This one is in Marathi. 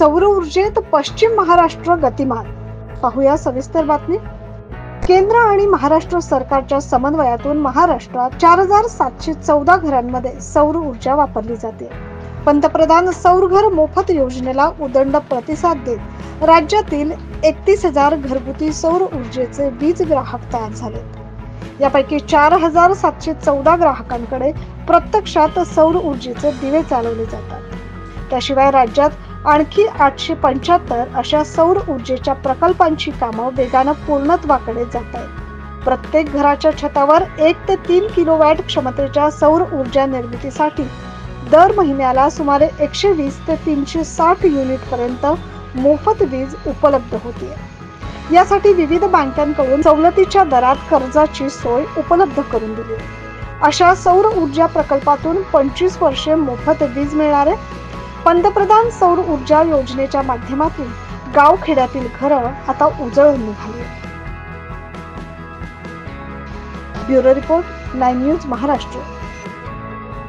सौर ऊर्जेत पश्चिम महाराष्ट्र गतिमान. पाहूया सविस्तर बातमी. केंद्र आणि महाराष्ट्र सरकारच्या समन्वयातून महाराष्ट्रात 4714 घरांमध्ये सौर ऊर्जा वापरली जाते. पंतप्रधान सौर घर मोफत योजनेला उदंड प्रतिसाद देत राज्यातील 31,000 घरगुती सौर ऊर्जेचे वीज ग्राहक तयार झालेत. यापैकी 4714 ग्राहकांकडे प्रत्यक्षात सौर ऊर्जेचे दिवे चालवले जातात. त्याशिवाय राज्यात आणखी 875 अशा सौर ऊर्जेच्या प्रकल्पांची कामं वेगानं पूर्णत्वाकडे जात आहेत. प्रत्येक घराच्या छतावर 1 ते 3 किलोवॅट क्षमतेच्या सौर ऊर्जा निर्मितीसाठी दर महिन्याला सुमारे 120 ते 360 युनिट पर्यंत मोफत वीज उपलब्ध होते. यासाठी विविध बँकांकडून सवलतीच्या दरात कर्जाची सोय उपलब्ध करून दिली. अशा सौर ऊर्जा प्रकल्पातून 25 वर्षे मोफत वीज मिळणारे पंतप्रधान सौर ऊर्जा योजनेच्या माध्यमातून गावखेड्यातील घरं आता उजळून निघाली. Bureau report 9 news Maharashtra.